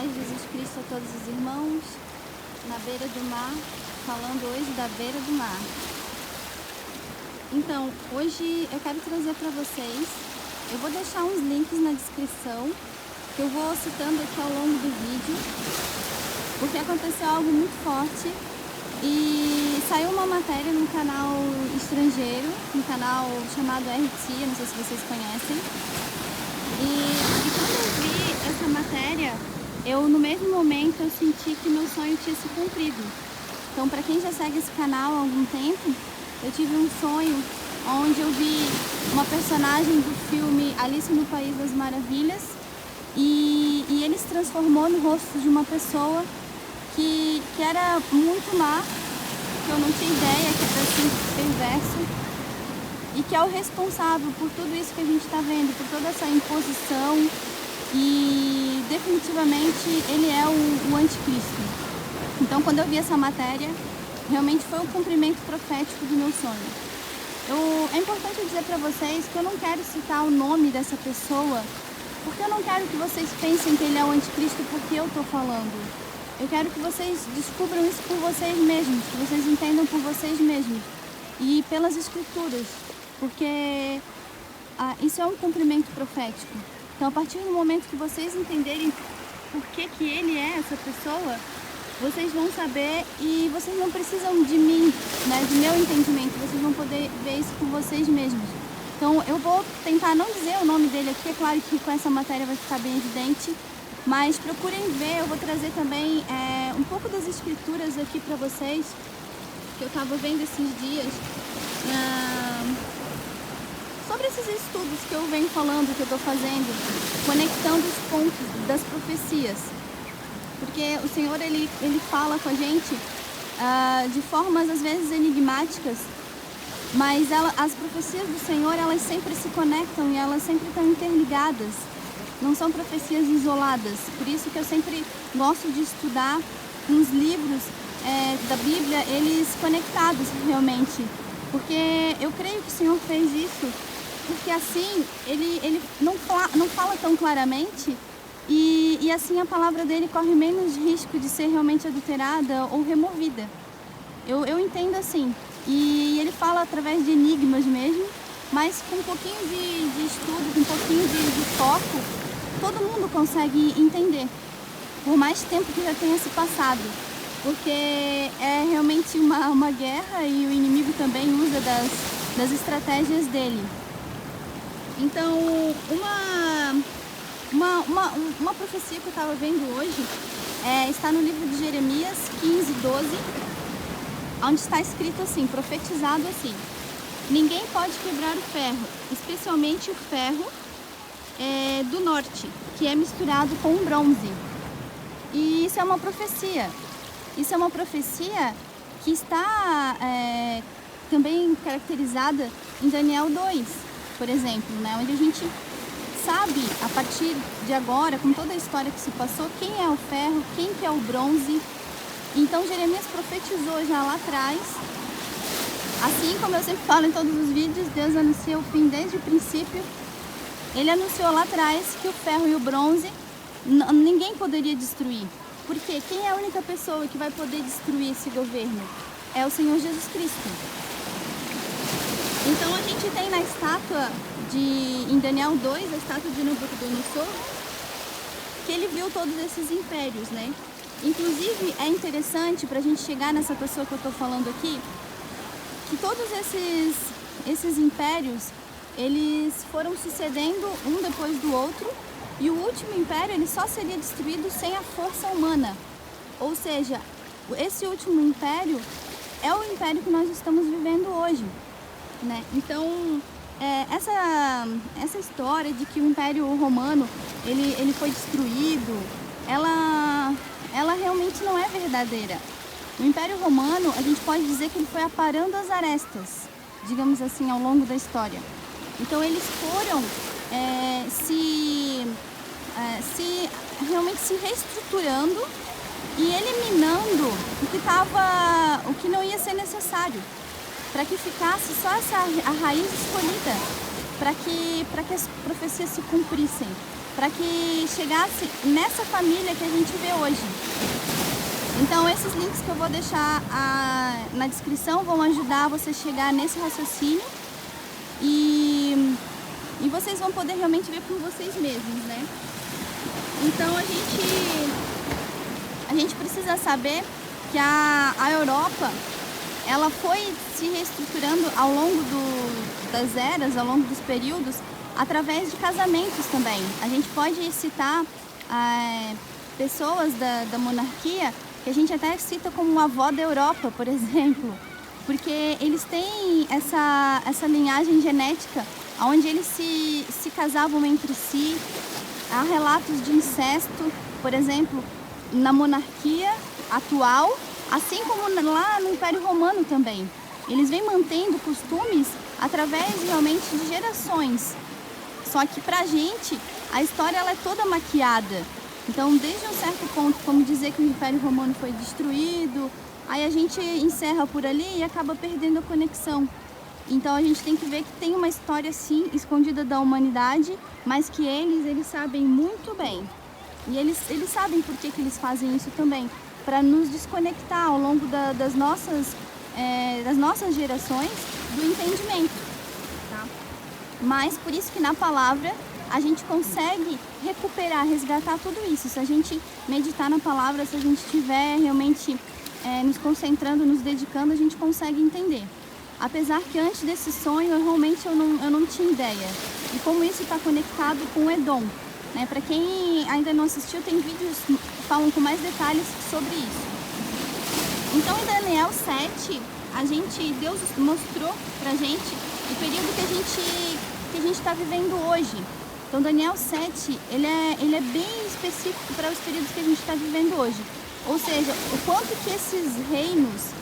paz de Jesus Cristo a todos os irmãos, na beira do mar, falando hoje da beira do mar. Então, hoje eu quero trazer para vocês, eu vou deixar uns links na descrição, que eu vou citando aqui ao longo do vídeo, porque aconteceu algo muito forte e saiu uma matéria num canal estrangeiro, um canal chamado RT, não sei se vocês conhecem. E quando eu vi essa matéria, no mesmo momento eu senti que meu sonho tinha se cumprido. Então, para quem já segue esse canal há algum tempo, eu tive um sonho onde eu vi uma personagem do filme Alice no País das Maravilhas e ele se transformou no rosto de uma pessoa que era muito má, que eu não tinha ideia que era assim perverso, e que é o responsável por tudo isso que a gente está vendo, por toda essa imposição, e definitivamente ele é o anticristo. Então, quando eu vi essa matéria, realmente foi o cumprimento profético do meu sonho. É importante dizer para vocês que eu não quero citar o nome dessa pessoa, porque eu não quero que vocês pensem que ele é o anticristo porque eu estou falando. Eu quero que vocês descubram isso por vocês mesmos, que vocês entendam por vocês mesmos e pelas escrituras, porque isso é um cumprimento profético. Então, a partir do momento que vocês entenderem por que ele é essa pessoa, vocês vão saber e vocês não precisam de mim, né, de meu entendimento, vocês vão poder ver isso por vocês mesmos. Então, eu vou tentar não dizer o nome dele aqui, é claro que com essa matéria vai ficar bem evidente, mas procurem ver, eu vou trazer também um pouco das escrituras aqui para vocês, que eu estava vendo esses dias, sobre esses estudos que eu venho falando, que eu estou fazendo, conectando os pontos das profecias. Porque o Senhor, ele fala com a gente de formas, às vezes, enigmáticas, mas as profecias do Senhor, elas sempre se conectam e elas sempre estão interligadas. Não são profecias isoladas. Por isso que eu sempre gosto de estudar uns livros da Bíblia, eles conectados realmente. Porque eu creio que o Senhor fez isso, porque assim ele não fala tão claramente e assim a palavra dele corre menos risco de ser realmente adulterada ou removida. Eu entendo assim. E ele fala através de enigmas mesmo, mas com um pouquinho de estudo, com um pouquinho de foco, todo mundo consegue entender, por mais tempo que já tenha se passado, porque é realmente uma guerra e o inimigo também usa das estratégias dele. Então, uma profecia que eu estava vendo hoje está no livro de Jeremias 15:12, onde está escrito assim, profetizado assim: ninguém pode quebrar o ferro, especialmente o ferro do norte, que é misturado com o bronze. E isso é uma profecia. Isso é uma profecia que está também caracterizada em Daniel 2, por exemplo, né? Onde a gente sabe, a partir de agora, com toda a história que se passou, quem é o ferro, quem que é o bronze. Então Jeremias profetizou já lá atrás. Assim como eu sempre falo em todos os vídeos, Deus anuncia o fim desde o princípio. Ele anunciou lá atrás que o ferro e o bronze ninguém poderia destruir. Porque quem é a única pessoa que vai poder destruir esse governo? É o Senhor Jesus Cristo. Então a gente tem na estátua em Daniel 2, a estátua de Nabucodonosor, que ele viu todos esses impérios, né? Inclusive é interessante para a gente chegar nessa pessoa que eu estou falando aqui, que todos esses impérios, eles foram sucedendo um depois do outro, e o último império ele só seria destruído sem a força humana. Ou seja, esse último império é o império que nós estamos vivendo hoje, né? Então, essa história de que o Império Romano ele foi destruído, ela realmente não é verdadeira. O Império Romano, a gente pode dizer que ele foi aparando as arestas, digamos assim, ao longo da história. Então eles foram realmente se reestruturando e eliminando o que não ia ser necessário, para que ficasse só a raiz escolhida, para que as profecias se cumprissem. para que chegasse nessa família que a gente vê hoje. Então esses links que eu vou deixar na descrição vão ajudar você a chegar nesse raciocínio e vocês vão poder realmente ver por vocês mesmos, né? Então a gente precisa saber que a Europa, ela foi se reestruturando ao longo das eras, ao longo dos períodos, através de casamentos também. A gente pode citar pessoas da monarquia que a gente até cita como a avó da Europa, por exemplo, porque eles têm essa linhagem genética onde eles se casavam entre si. Há relatos de incesto, por exemplo, na monarquia atual, assim como lá no Império Romano também. Eles vêm mantendo costumes através realmente de gerações. Só que pra gente, a história ela é toda maquiada. Então, desde um certo ponto, como dizer que o Império Romano foi destruído, aí a gente encerra por ali e acaba perdendo a conexão. Então a gente tem que ver que tem uma história sim escondida da humanidade, mas que eles sabem muito bem. E eles sabem por que eles fazem isso também, para nos desconectar ao longo das nossas gerações do entendimento. Tá? Mas por isso que na palavra a gente consegue recuperar, resgatar tudo isso. Se a gente meditar na palavra, se a gente estiver realmente nos concentrando, nos dedicando, a gente consegue entender. Apesar que antes desse sonho, eu não tinha ideia. E como isso está conectado com Edom. Né? Para quem ainda não assistiu, tem vídeos que falam com mais detalhes sobre isso. Então em Daniel 7, Deus mostrou pra gente o período que a gente está vivendo hoje. Então Daniel 7, ele é bem específico para os períodos que a gente está vivendo hoje. Ou seja, o quanto que esses reinos,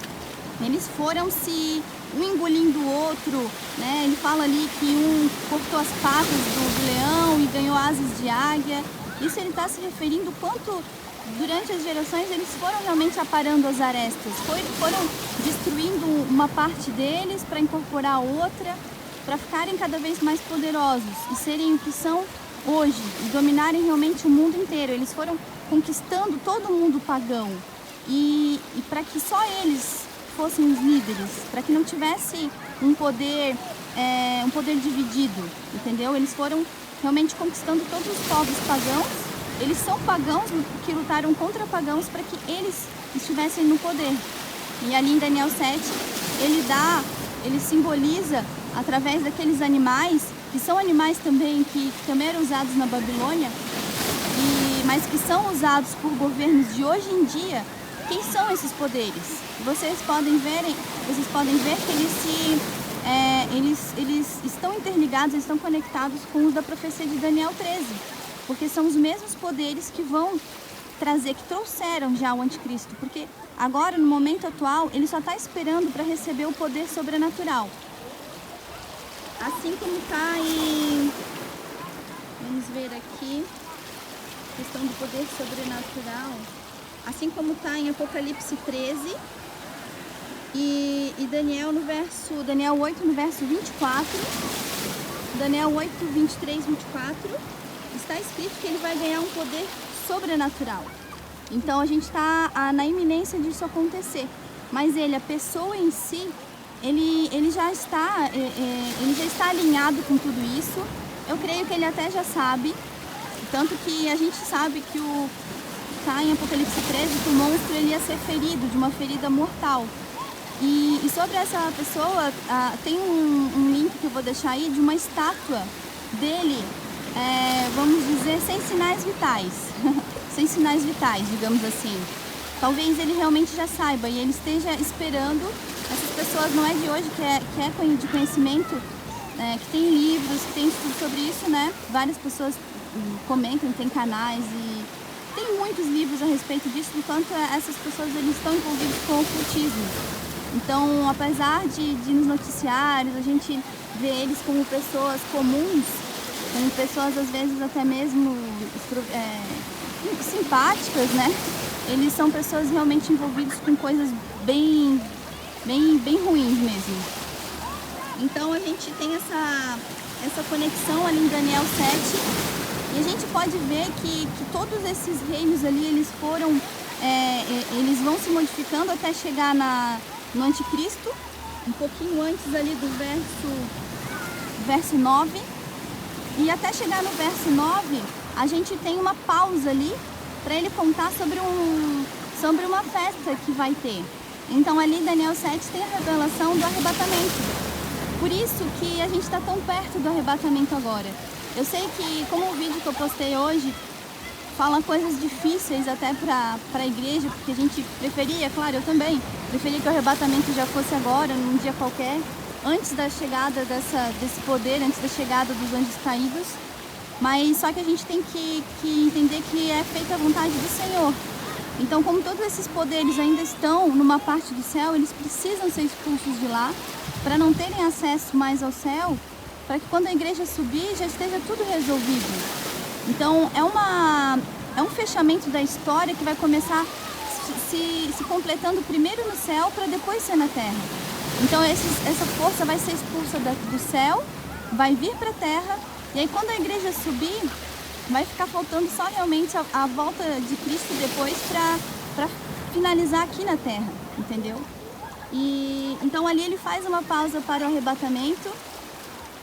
eles foram se um engolindo o outro, né? Ele fala ali que um cortou as patas do leão e ganhou asas de águia. Isso ele está se referindo quanto durante as gerações eles foram realmente aparando as arestas, foram destruindo uma parte deles para incorporar a outra, para ficarem cada vez mais poderosos e serem o que são hoje, e dominarem realmente o mundo inteiro. Eles foram conquistando todo o mundo pagão e para que só eles fossem os líderes, para que não tivesse um poder dividido, entendeu? Eles foram realmente conquistando todos os povos pagãos. Eles são pagãos que lutaram contra pagãos para que eles estivessem no poder. E ali em Daniel 7, ele simboliza através daqueles animais, que são animais também que também eram usados na Babilônia, mas que são usados por governos de hoje em dia. Quem são esses poderes? Vocês podem ver que eles estão interligados, eles estão conectados com os da profecia de Daniel 13, porque são os mesmos poderes que vão trazer, que trouxeram já o anticristo, porque agora, no momento atual, ele só está esperando para receber o poder sobrenatural. Assim como está em... Vamos ver aqui, questão do poder sobrenatural. Assim como está em Apocalipse 13 e Daniel 8 no verso 24, Daniel 8, 23, 24, está escrito que ele vai ganhar um poder sobrenatural. Então a gente está na iminência disso acontecer, mas a pessoa em si, ele já está alinhado com tudo isso. Eu creio que ele até já sabe, tanto que a gente sabe que está em Apocalipse 13 que o monstro ele ia ser ferido de uma ferida mortal. E sobre essa pessoa, tem um link que eu vou deixar aí de uma estátua dele, vamos dizer, sem sinais vitais. Sem sinais vitais, digamos assim. Talvez ele realmente já saiba e ele esteja esperando. Essas pessoas não é de hoje, que é de conhecimento, que tem livros, que tem estudo sobre isso, né? Várias pessoas comentam, tem canais e tem muitos livros a respeito disso, do quanto essas pessoas eles estão envolvidas com o ocultismo. Então, apesar de nos noticiários a gente vê eles como pessoas comuns, como pessoas às vezes até mesmo simpáticas, né? Eles são pessoas realmente envolvidas com coisas bem ruins mesmo. Então a gente tem essa conexão ali em Daniel 7 E a gente pode ver que todos esses reinos ali, eles foram, eles vão se modificando até chegar no anticristo, um pouquinho antes ali do verso 9. E até chegar no verso 9, a gente tem uma pausa ali para ele contar sobre uma festa que vai ter. Então ali em Daniel 7 tem a revelação do arrebatamento. Por isso que a gente está tão perto do arrebatamento agora. Eu sei que, como o vídeo que eu postei hoje fala coisas difíceis até para a igreja, porque a gente preferia, claro, eu também, preferia que o arrebatamento já fosse agora, num dia qualquer, antes da chegada desse poder, antes da chegada dos anjos caídos. Mas só que a gente tem que entender que é feita a vontade do Senhor. Então, como todos esses poderes ainda estão numa parte do céu, eles precisam ser expulsos de lá para não terem acesso mais ao céu, para que quando a igreja subir já esteja tudo resolvido. Então é um fechamento da história que vai começar se completando primeiro no céu para depois ser na terra. Então essa força vai ser expulsa do céu, vai vir para a terra, e aí quando a igreja subir, vai ficar faltando só realmente a volta de Cristo depois para finalizar aqui na terra, entendeu? E então ali ele faz uma pausa para o arrebatamento,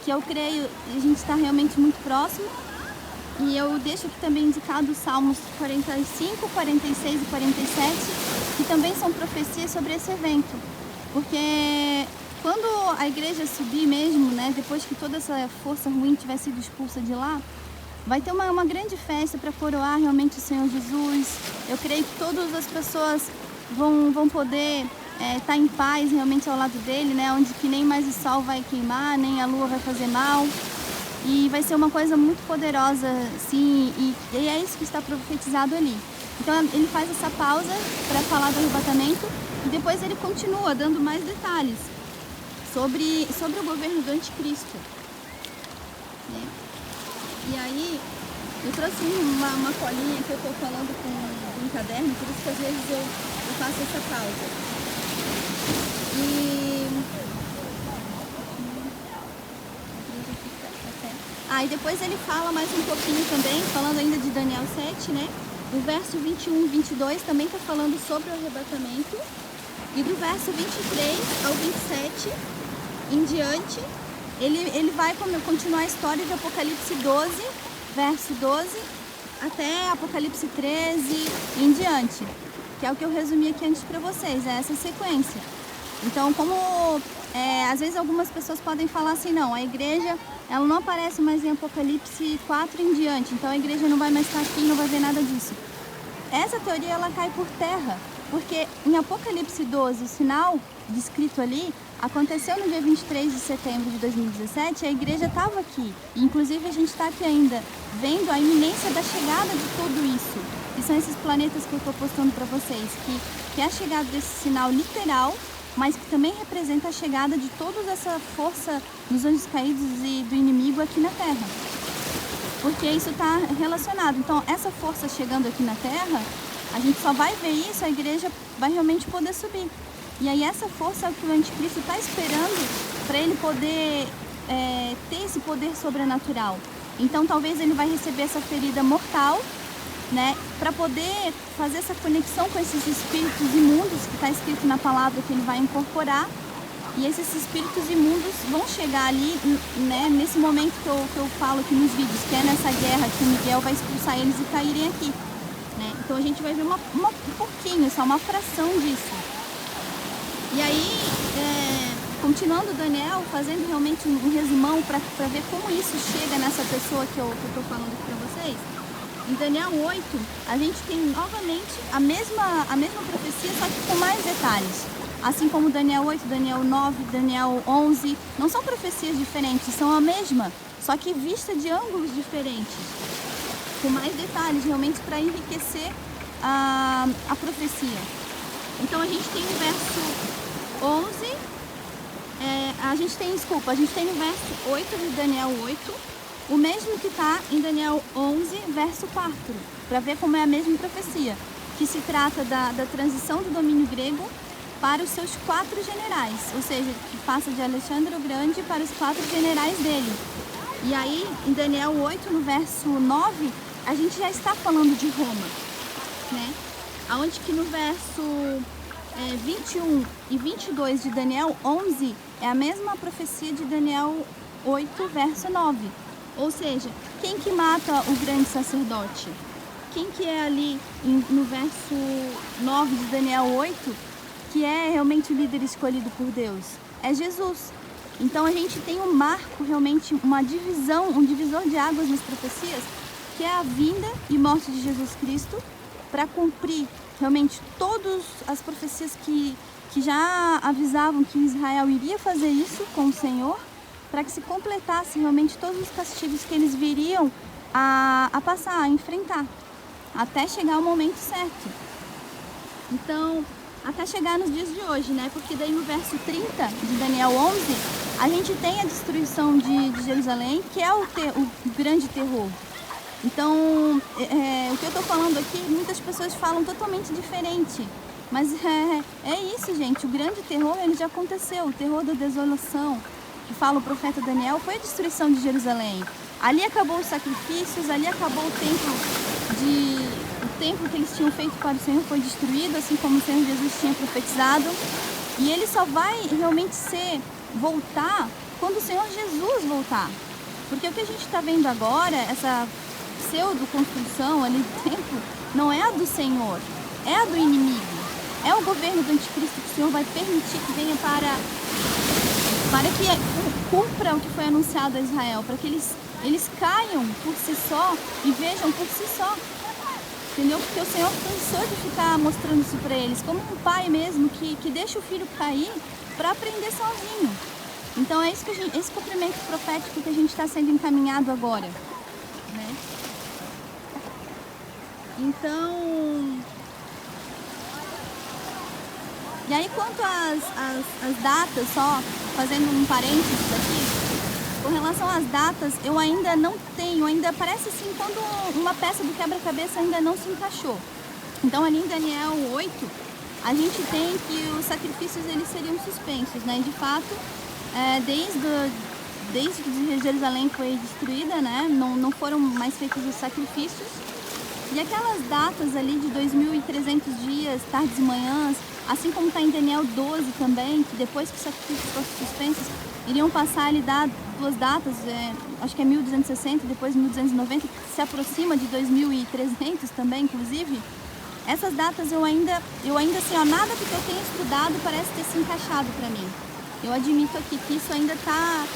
que eu creio a gente está realmente muito próximo. E eu deixo aqui também indicado os Salmos 45, 46 e 47, que também são profecias sobre esse evento. Porque quando a igreja subir mesmo, né, depois que toda essa força ruim tiver sido expulsa de lá, vai ter uma grande festa para coroar realmente o Senhor Jesus. Eu creio que todas as pessoas vão poder estar em paz realmente ao lado dele, né, onde que nem mais o sol vai queimar, nem a lua vai fazer mal. E vai ser uma coisa muito poderosa, sim, e é isso que está profetizado ali. Então ele faz essa pausa para falar do arrebatamento e depois ele continua dando mais detalhes sobre o governo do anticristo, né? E aí eu trouxe uma colinha que eu estou falando com um caderno, por isso que às vezes eu faço essa pausa. E depois ele fala mais um pouquinho também, falando ainda de Daniel 7, né? Do verso 21 e 22 também está falando sobre o arrebatamento. E do verso 23 ao 27 em diante, ele vai continuar a história de Apocalipse 12, verso 12, até Apocalipse 13 e em diante. Que é o que eu resumi aqui antes para vocês, é essa sequência. Então, como às vezes algumas pessoas podem falar assim, não, a igreja ela não aparece mais em Apocalipse 4 em diante, então a igreja não vai mais estar aqui, não vai ver nada disso. Essa teoria ela cai por terra, porque em Apocalipse 12, o sinal descrito ali, aconteceu no dia 23 de setembro de 2017, a igreja estava aqui. E, inclusive a gente está aqui ainda vendo a iminência da chegada de tudo isso, que são esses planetas que eu estou postando para vocês, que é a chegada desse sinal literal, mas que também representa a chegada de toda essa força dos anjos caídos e do inimigo aqui na Terra. Porque isso está relacionado. Então, essa força chegando aqui na Terra, a gente só vai ver isso, a igreja vai realmente poder subir. E aí essa força é o que o anticristo está esperando para ele poder ter esse poder sobrenatural. Então, talvez ele vai receber essa ferida mortal, né, para poder fazer essa conexão com esses espíritos imundos que está escrito na palavra que ele vai incorporar, e esses espíritos imundos vão chegar ali, né, nesse momento que eu falo aqui nos vídeos, que é nessa guerra que o Miguel vai expulsar eles e caírem aqui, né? Então a gente vai ver um pouquinho, só uma fração disso. E aí, continuando Daniel, fazendo realmente um resumão para ver como isso chega nessa pessoa que eu estou falando aqui para vocês. Em Daniel 8, a gente tem novamente a mesma profecia, só que com mais detalhes. Assim como Daniel 8, Daniel 9, Daniel 11, não são profecias diferentes, são a mesma, só que vista de ângulos diferentes, com mais detalhes, realmente para enriquecer a profecia. Então a gente tem no verso 11, a gente tem no verso 8 de Daniel 8, o mesmo que está em Daniel 11, verso 4, para ver como é a mesma profecia, que se trata da transição do domínio grego para os seus 4 generais, ou seja, que passa de Alexandre o Grande para os 4 generais dele. E aí, em Daniel 8, no verso 9, a gente já está falando de Roma, né? Onde que no verso 21 e 22 de Daniel 11 é a mesma profecia de Daniel 8, verso 9. Ou seja, quem que mata o grande sacerdote? Quem que é ali no verso 9 de Daniel 8, que é realmente o líder escolhido por Deus? É Jesus. Então a gente tem um marco, realmente uma divisão, um divisor de águas nas profecias, que é a vinda e morte de Jesus Cristo, para cumprir realmente todas as profecias que já avisavam que Israel iria fazer isso com o Senhor, para que se completasse realmente todos os castigos que eles viriam a passar, a enfrentar, até chegar o momento certo. Então, até chegar nos dias de hoje, né? Porque daí no verso 30 de Daniel 11, a gente tem a destruição de Jerusalém, que é o grande terror. Então, o que eu estou falando aqui, muitas pessoas falam totalmente diferente. Mas é isso, gente. O grande terror, ele já aconteceu. O terror da desolação, que fala o profeta Daniel, foi a destruição de Jerusalém. Ali acabou os sacrifícios, ali acabou o templo que eles tinham feito para o Senhor foi destruído, assim como o Senhor Jesus tinha profetizado. E ele só vai realmente voltar quando o Senhor Jesus voltar. Porque o que a gente está vendo agora, essa pseudo-construção ali do templo, não é a do Senhor, é a do inimigo. É o governo do anticristo que o Senhor vai permitir que venha para que cumpra o que foi anunciado a Israel, para que eles caiam por si só e vejam por si só. Entendeu? Porque o Senhor cansou de ficar mostrando isso para eles, como um pai mesmo que deixa o filho cair para aprender sozinho. Então é isso esse cumprimento profético que a gente está sendo encaminhado agora, né? Então, e aí quanto às datas, só fazendo um parênteses aqui, com relação às datas, eu ainda não tenho, ainda parece assim quando uma peça do quebra-cabeça ainda não se encaixou. Então ali em Daniel 8, a gente tem que os sacrifícios eles seriam suspensos, né? E de fato, desde que Jerusalém foi destruída, né? Não foram mais feitos os sacrifícios. E aquelas datas ali de 2.300 dias, tardes e manhãs, assim como está em Daniel 12 também, que depois que os sacrifícios fossem suspensos, iriam passar ali duas datas, acho que é 1260, depois 1290, que se aproxima de 2.300 também, inclusive. Essas datas eu ainda assim, ó, nada do que eu tenho estudado parece ter se encaixado para mim. Eu admito aqui que isso ainda está,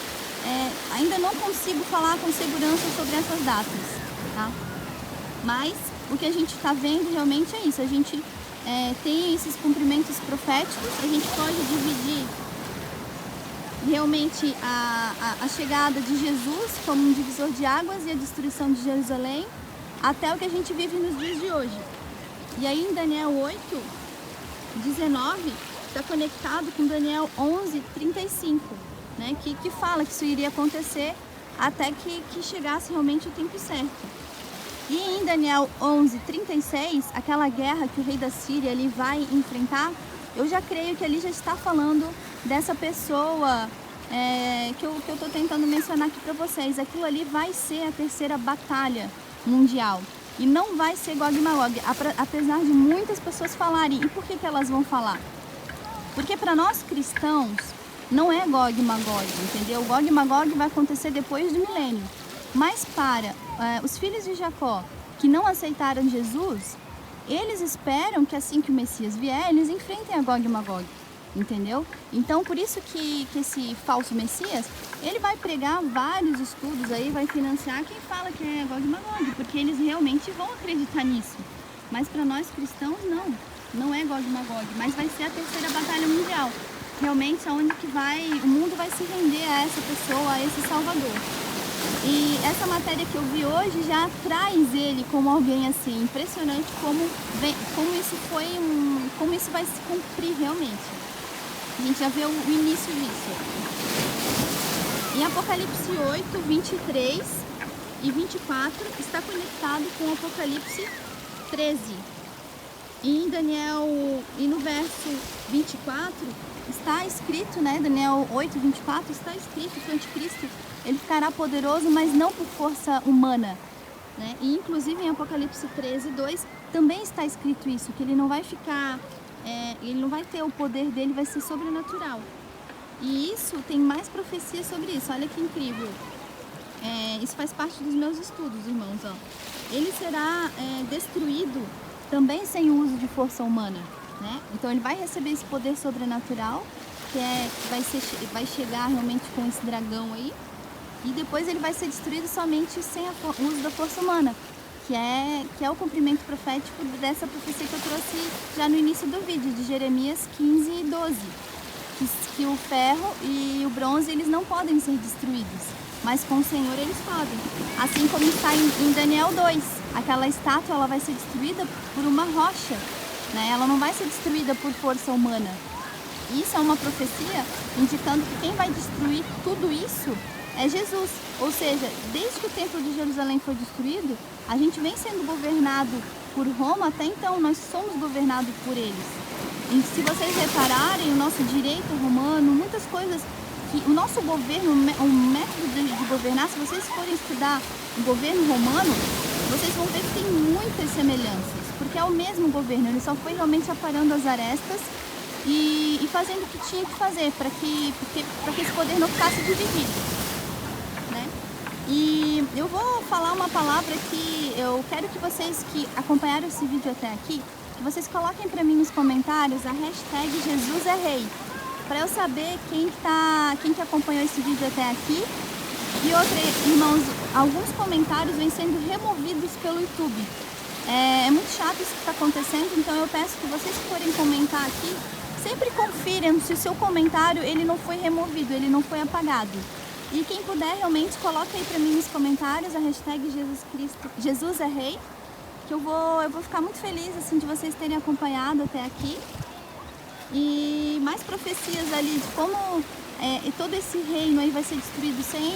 ainda não consigo falar com segurança sobre essas datas, tá? Mas o que a gente está vendo realmente é isso, a gente tem esses cumprimentos proféticos, a gente pode dividir realmente a chegada de Jesus como um divisor de águas e a destruição de Jerusalém até o que a gente vive nos dias de hoje. E aí em Daniel 8, 19, está conectado com Daniel 11, 35, né? Que fala que isso iria acontecer até que chegasse realmente o tempo certo. E em Daniel 11, 36, aquela guerra que o rei da Síria ali vai enfrentar, eu já creio que ali já está falando dessa pessoa que eu estou tentando mencionar aqui para vocês. Aquilo ali vai ser a terceira batalha mundial. E não vai ser Gog e Magog, apesar de muitas pessoas falarem. E por que elas vão falar? Porque para nós cristãos não é Gog e Magog, entendeu? Gog e Magog vai acontecer depois do milênio. Mas para os filhos de Jacó que não aceitaram Jesus, eles esperam que assim que o Messias vier, eles enfrentem a Gog e Magog, entendeu? Então, por isso que esse falso Messias, ele vai pregar vários estudos aí, vai financiar quem fala que é Gog e Magog, porque eles realmente vão acreditar nisso. Mas para nós cristãos, não é Gog e Magog, mas vai ser a terceira batalha mundial. Realmente, onde que o mundo vai se render a essa pessoa, a esse Salvador. E essa matéria que eu vi hoje já traz ele como alguém assim, impressionante como isso vai se cumprir realmente. A gente já vê o início disso. Em Apocalipse 8, 23 e 24 está conectado com Apocalipse 13. E em Daniel, e no verso 24, está escrito, né, Daniel 8, 24, está escrito que o anticristo, ele ficará poderoso, mas não por força humana, né? E inclusive em Apocalipse 13, 2, também está escrito isso, que ele não vai ficar, ele não vai ter o poder dele, vai ser sobrenatural. E isso, tem mais profecias sobre isso, olha que incrível. Isso faz parte dos meus estudos, irmãos, ó. Ele será destruído também sem o uso de força humana, né? Então ele vai receber esse poder sobrenatural, que vai chegar realmente com esse dragão aí, e depois ele vai ser destruído somente sem o uso da força humana, que é o cumprimento profético dessa profecia que eu trouxe já no início do vídeo, de Jeremias 15 e 12, que o ferro e o bronze, eles não podem ser destruídos, mas com o Senhor eles podem. Assim como está em Daniel 2, aquela estátua, ela vai ser destruída por uma rocha, né? Ela não vai ser destruída por força humana. Isso é uma profecia indicando que quem vai destruir tudo isso é Jesus. Ou seja, desde que o templo de Jerusalém foi destruído, a gente vem sendo governado por Roma, até então nós somos governados por eles. E se vocês repararem, o nosso direito romano, muitas coisas, que o nosso governo, o método de governar, se vocês forem estudar o governo romano, vocês vão ver que tem muitas semelhanças, porque é o mesmo governo, ele só foi realmente aparando as arestas e fazendo o que tinha que fazer para que esse poder não ficasse dividido, né? E eu vou falar uma palavra que eu quero que vocês que acompanharam esse vídeo até aqui, que vocês coloquem para mim nos comentários a hashtag Jesus é Rei, para eu saber quem que acompanhou esse vídeo até aqui. E outra, irmãos, alguns comentários vêm sendo removidos pelo YouTube. É muito chato isso que está acontecendo, então eu peço que vocês que forem comentar aqui, sempre confiram se o seu comentário ele não foi removido, ele não foi apagado. E quem puder, realmente, coloque aí para mim nos comentários a hashtag Jesus é Rei, que eu vou ficar muito feliz assim, de vocês terem acompanhado até aqui. E mais profecias ali de como todo esse reino aí vai ser destruído sem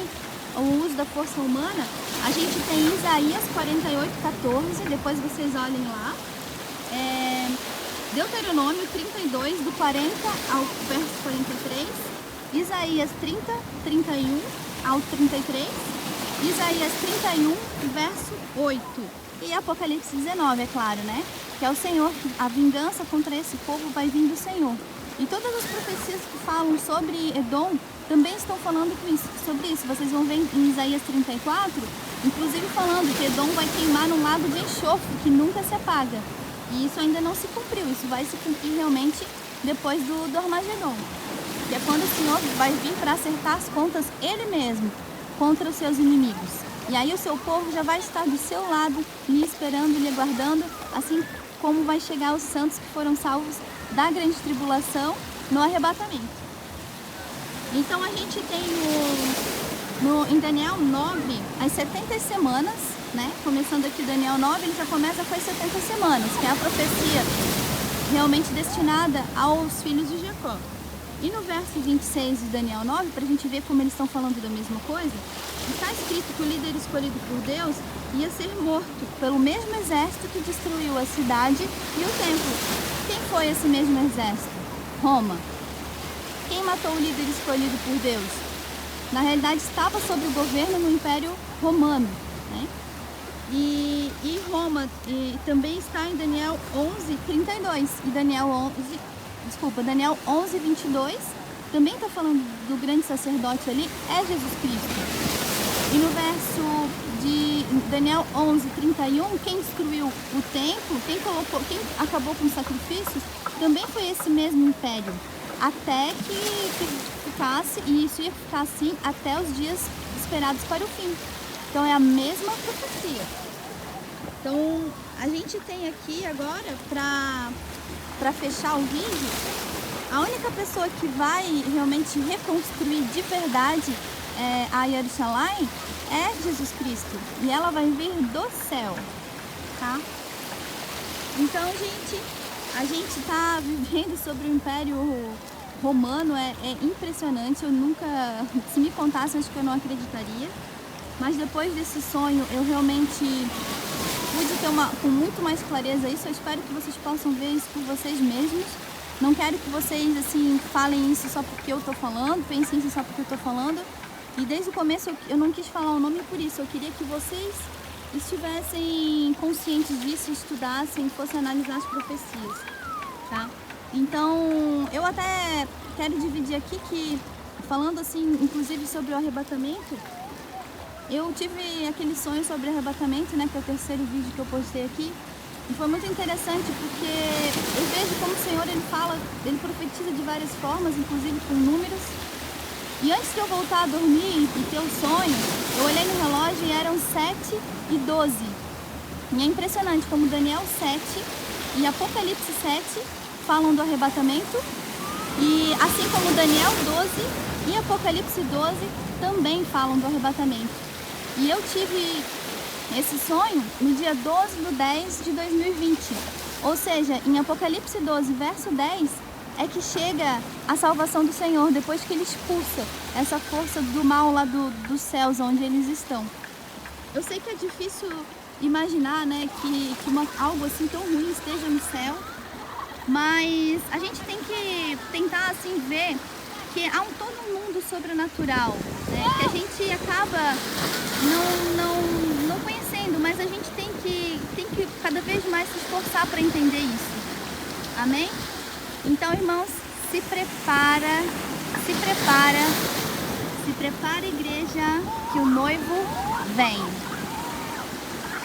o uso da força humana. A gente tem Isaías 48, 14, depois vocês olhem lá. Deuteronômio 32, do 40 ao verso 43. Isaías 30, 31 ao 33. Isaías 31, verso 8. E Apocalipse 19, é claro, né? Que é o Senhor, a vingança contra esse povo vai vir do Senhor. E todas as profecias que falam sobre Edom também estão falando sobre isso. Vocês vão ver em Isaías 34, inclusive falando que Edom vai queimar num lago de enxofre que nunca se apaga. E isso ainda não se cumpriu, isso vai se cumprir realmente depois do Armagedon. Que é quando o Senhor vai vir para acertar as contas Ele mesmo contra os seus inimigos. E aí o seu povo já vai estar do seu lado, lhe esperando, lhe aguardando, assim como vai chegar os santos que foram salvos da grande tribulação no arrebatamento. Então a gente tem em Daniel 9 as 70 semanas, né? Começando aqui Daniel 9, ele já começa com as 70 semanas, que é a profecia realmente destinada aos filhos de Jacó. E no verso 26 de Daniel 9, para a gente ver como eles estão falando da mesma coisa, está escrito que o líder escolhido por Deus ia ser morto pelo mesmo exército que destruiu a cidade e o templo. Quem foi esse mesmo exército? Roma. Quem matou o líder escolhido por Deus? Na realidade, estava sob o governo no Império Romano, né? E Roma também está em Daniel 11, 32 e Daniel 11, 22, também está falando do grande sacerdote ali, é Jesus Cristo. E no verso de Daniel 11, 31, quem destruiu o templo, quem acabou com os sacrifícios, também foi esse mesmo império, até que ficasse, e isso ia ficar assim até os dias esperados para o fim. Então é a mesma profecia. Então a gente tem aqui agora, para fechar o vídeo, a única pessoa que vai realmente reconstruir de verdade a Jerusalém é Jesus Cristo. E ela vai vir do céu, tá? Então, gente, a gente tá vivendo sobre o Império Romano, é impressionante. Eu nunca, se me contasse, acho que eu não acreditaria. Mas depois desse sonho, eu realmente pude ter com muito mais clareza isso. Eu espero que vocês possam ver isso por vocês mesmos. Não quero que vocês assim falem isso só porque eu tô falando, pensem isso só porque eu tô falando. E desde o começo eu não quis falar o nome por isso. Eu queria que vocês estivessem conscientes disso, estudassem, fossem analisar as profecias, tá? Então, eu até quero dividir aqui que, falando assim, inclusive sobre o arrebatamento, eu tive aquele sonho sobre arrebatamento, né, que é o terceiro vídeo que eu postei aqui, e foi muito interessante porque eu vejo como o Senhor, ele profetiza de várias formas, inclusive com números. E antes de eu voltar a dormir e ter o sonho, eu olhei no relógio e eram 7h12. E é impressionante como Daniel 7 e Apocalipse 7 falam do arrebatamento. E assim como Daniel 12 e Apocalipse 12 também falam do arrebatamento. E eu tive esse sonho no dia 12/10/2020. Ou seja, em Apocalipse 12, verso 10, é que chega a salvação do Senhor, depois que Ele expulsa essa força do mal lá dos céus, onde eles estão. Eu sei que é difícil imaginar, né, que algo assim tão ruim esteja no céu, mas a gente tem que tentar assim ver que há todo um mundo sobrenatural, né, que a gente acaba não conhecendo, mas a gente tem que cada vez mais se esforçar para entender isso. Amém? Então, irmãos, se prepara, igreja, que o noivo vem.